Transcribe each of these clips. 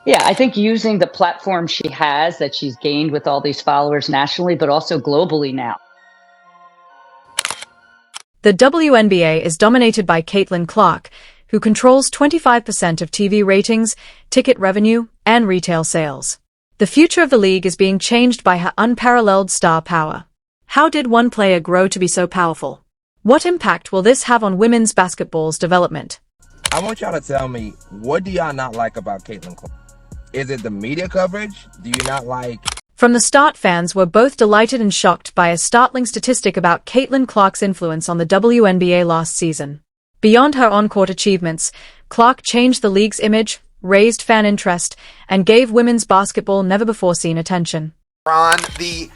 Yeah, I think using the platform she has that she's gained with all these followers nationally, but also globally now. The WNBA is dominated by Caitlin Clark, who controls 25% of TV ratings, ticket revenue, and retail sales. The future of the league is being changed by her unparalleled star power. How did one player grow to be so powerful? What impact will this have on women's basketball's development? I want y'all to tell me, what do y'all not like about Caitlin Clark? Is it the media coverage? Do you not like... From the start, fans were both delighted and shocked by a startling statistic about Caitlin Clark's influence on the WNBA last season. Beyond her on-court achievements, Clark changed the league's image, raised fan interest, and gave women's basketball never-before-seen attention. On the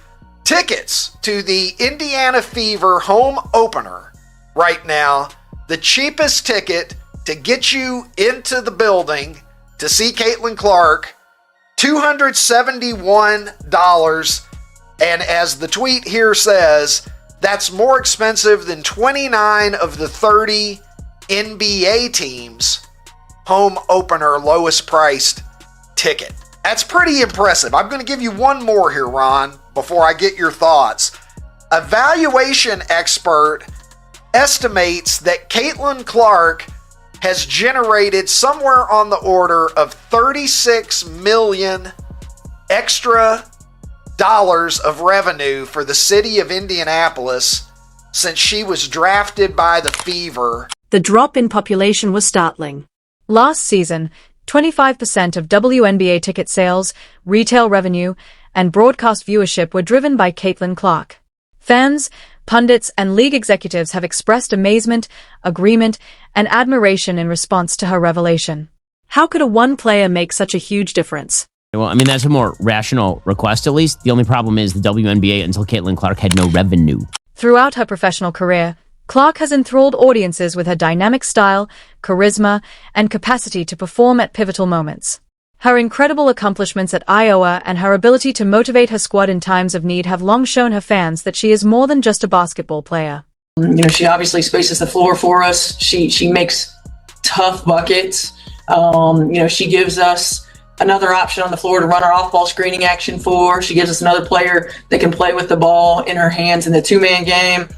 tickets to the Indiana Fever home opener right now, the cheapest ticket to get you into the building to see Caitlin Clark, $271, and as the tweet here says, that's more expensive than 29 of the 30 NBA teams' home opener lowest priced ticket. That's pretty impressive. I'm going to give you one more here, Ron, before I get your thoughts. A valuation expert estimates that Caitlin Clark has generated somewhere on the order of 36 million extra dollars of revenue for the city of Indianapolis since she was drafted by the Fever. The drop in population was startling. Last season, 25% of WNBA ticket sales, retail revenue, and broadcast viewership were driven by Caitlin Clark. Fans, pundits, and league executives have expressed amazement, agreement, and admiration in response to her revelation. How could a one player make such a huge difference? Well, I mean, that's a more rational request, at least. The only problem is the WNBA, until Caitlin Clark, had no revenue. Throughout her professional career, Clark has enthralled audiences with her dynamic style, charisma, and capacity to perform at pivotal moments. Her incredible accomplishments at Iowa and her ability to motivate her squad in times of need have long shown her fans that she is more than just a basketball player. She obviously spaces the floor for us. She makes tough buckets. She gives us another option on the floor to run our off-ball screening action for. She gives us another player that can play with the ball in her hands in the two-man game.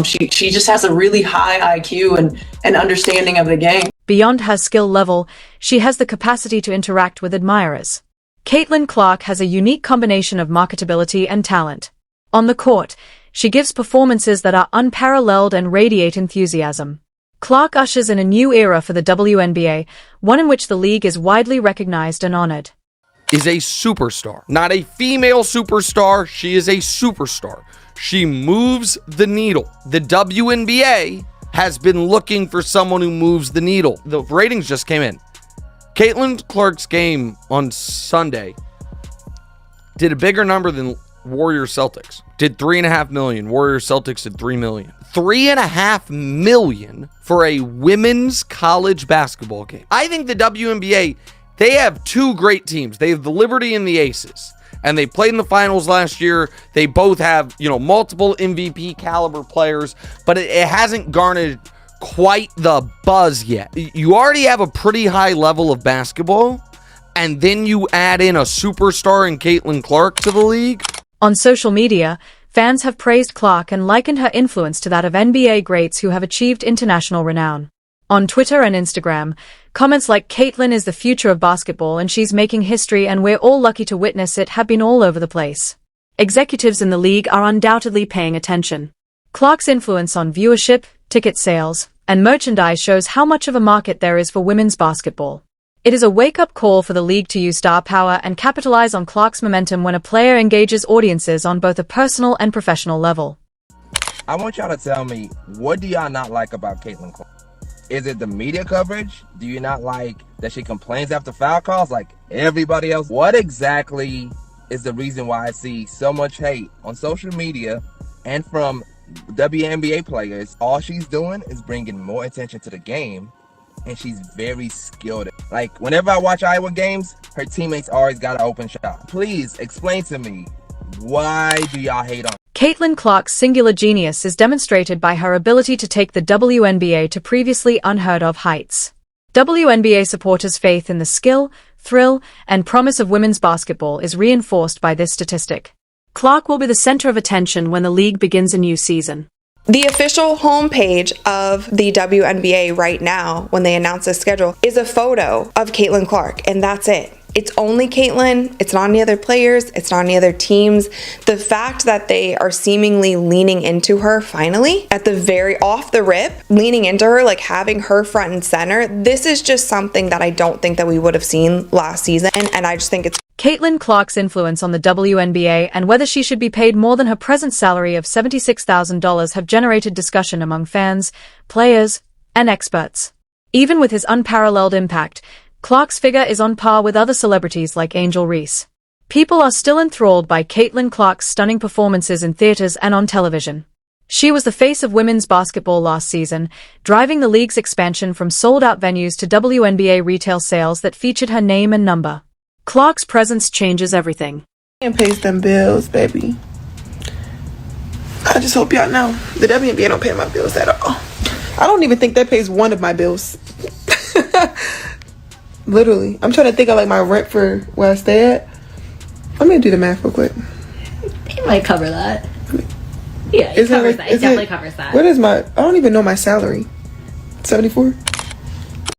She just has a really high IQ and understanding of the game. Beyond her skill level, she has the capacity to interact with admirers. Caitlin Clark has a unique combination of marketability and talent. On the court, she gives performances that are unparalleled and radiate enthusiasm. Clark ushers in a new era for the WNBA, one in which the league is widely recognized and honored. Is a superstar. Not a female superstar, she is a superstar. She moves the needle. The WNBA has been looking for someone who moves the needle. The ratings just came in. Caitlin Clark's game on Sunday did a bigger number than Warriors Celtics. Did 3.5 million. Warriors Celtics did 3 million. 3.5 million for a women's college basketball game. I think the WNBA, they have two great teams. They have the Liberty and the Aces. And they played in the finals last year. They both have, multiple MVP caliber players, but it hasn't garnered quite the buzz yet. You already have a pretty high level of basketball, and then you add in a superstar in Caitlin Clark to the league. On social media, fans have praised Clark and likened her influence to that of NBA greats who have achieved international renown. On Twitter and Instagram, comments like "Caitlin is the future of basketball and she's making history and we're all lucky to witness it" have been all over the place. Executives in the league are undoubtedly paying attention. Clark's influence on viewership, ticket sales, and merchandise shows how much of a market there is for women's basketball. It is a wake-up call for the league to use star power and capitalize on Clark's momentum when a player engages audiences on both a personal and professional level. I want y'all to tell me, what do y'all not like about Caitlin Clark? Is it the media coverage? Do you not like that she complains after foul calls like everybody else? What exactly is the reason why I see so much hate on social media and from WNBA players? All she's doing is bringing more attention to the game, and she's very skilled. Like, whenever I watch Iowa games, her teammates always got an open shot. Please explain to me, why do y'all hate on her? Caitlin Clark's singular genius is demonstrated by her ability to take the WNBA to previously unheard of heights. WNBA supporters' faith in the skill, thrill, and promise of women's basketball is reinforced by this statistic. Clark will be the center of attention when the league begins a new season. The official homepage of the WNBA right now, when they announce the schedule, is a photo of Caitlin Clark, and that's it. It's only Caitlin. It's not any other players. It's not any other teams. The fact that they are seemingly leaning into her finally, at the very off the rip, leaning into her, like having her front and center, this is just something that I don't think that we would have seen last season, and I just think it's Caitlin Clark's influence on the WNBA and whether she should be paid more than her present salary of $76,000 have generated discussion among fans, players, and experts. Even with his unparalleled impact, Clark's figure is on par with other celebrities like Angel Reese. People are still enthralled by Caitlin Clark's stunning performances in theaters and on television. She was the face of women's basketball last season, driving the league's expansion from sold-out venues to WNBA retail sales that featured her name and number. Clark's presence changes everything. And pays them bills, baby. I just hope y'all know the WNBA don't pay my bills at all. I don't even think that pays one of my bills. Literally. I'm trying to think of like my rent for where I stay at. Let me do the math real quick. It might cover that. Yeah, it covers that. It definitely covers that. What is my, I don't even know my salary. 74?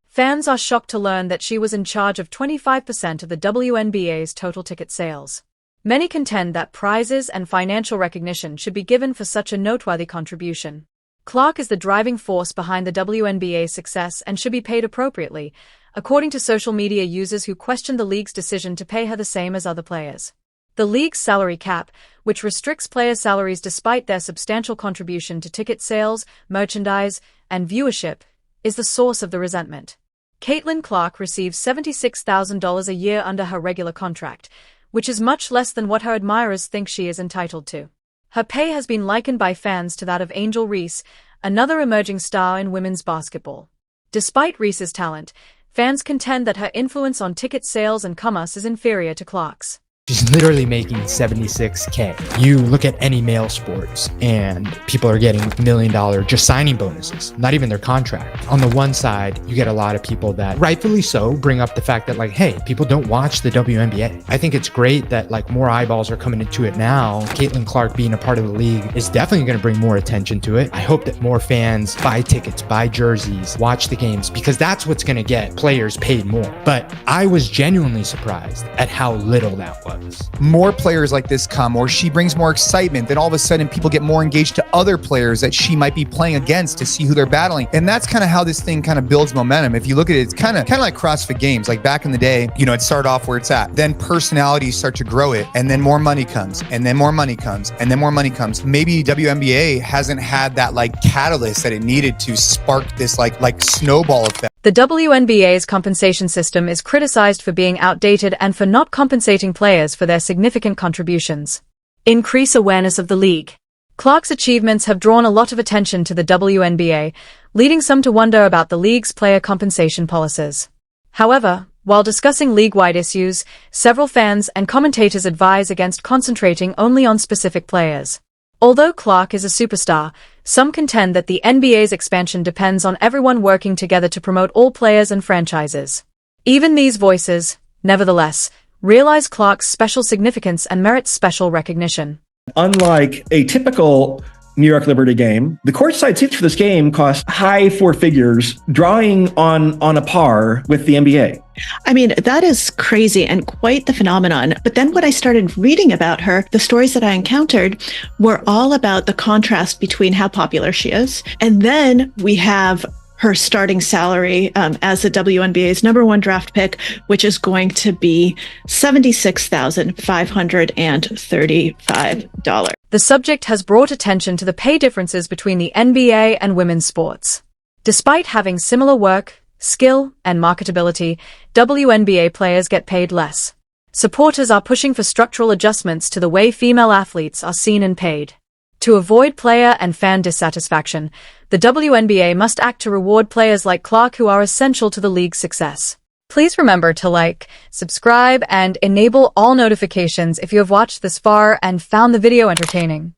Fans are shocked to learn that she was in charge of 25% of the WNBA's total ticket sales. Many contend that prizes and financial recognition should be given for such a noteworthy contribution. Clark is the driving force behind the WNBA's success and should be paid appropriately, according to social media users who questioned the league's decision to pay her the same as other players. The league's salary cap, which restricts players' salaries despite their substantial contribution to ticket sales, merchandise, and viewership, is the source of the resentment. Caitlin Clark receives $76,000 a year under her regular contract, which is much less than what her admirers think she is entitled to. Her pay has been likened by fans to that of Angel Reese, another emerging star in women's basketball. Despite Reese's talent, fans contend that her influence on ticket sales and commerce is inferior to Clark's. She's literally making $76K. You look at any male sports and people are getting $1 million just signing bonuses, not even their contract. On the one side, you get a lot of people that rightfully so bring up the fact that like, hey, people don't watch the WNBA. I think it's great that like more eyeballs are coming into it now. Caitlin Clark being a part of the league is definitely going to bring more attention to it. I hope that more fans buy tickets, buy jerseys, watch the games, because that's what's going to get players paid more. But I was genuinely surprised at how little that was. More players like this come, or she brings more excitement, then all of a sudden people get more engaged to other players that she might be playing against to see who they're battling. And that's kind of how this thing kind of builds momentum. If you look at it, it's kind of like CrossFit Games. Like back in the day, you know, it started off where it's at. Then personalities start to grow it, and then more money comes, and then more money comes, and then more money comes. Maybe WNBA hasn't had that like catalyst that it needed to spark this like snowball effect. The WNBA's compensation system is criticized for being outdated and for not compensating players for their significant contributions. Increase awareness of the league. Clark's achievements have drawn a lot of attention to the WNBA, leading some to wonder about the league's player compensation policies. However, while discussing league-wide issues, several fans and commentators advise against concentrating only on specific players. Although Clark is a superstar, some contend that the NBA's expansion depends on everyone working together to promote all players and franchises. Even these voices, nevertheless, realize Clark's special significance and merits special recognition. Unlike a typical New York Liberty game, the courtside seats for this game cost high four figures, drawing on a par with the NBA. I mean, that is crazy and quite the phenomenon. But then when I started reading about her, the stories that I encountered were all about the contrast between how popular she is. And then we have her starting salary as the WNBA's #1 draft pick, which is going to be $76,535. The subject has brought attention to the pay differences between the NBA and women's sports. Despite having similar work, skill, and marketability, WNBA players get paid less. Supporters are pushing for structural adjustments to the way female athletes are seen and paid. To avoid player and fan dissatisfaction, the WNBA must act to reward players like Clark who are essential to the league's success. Please remember to like, subscribe, and enable all notifications if you have watched this far and found the video entertaining.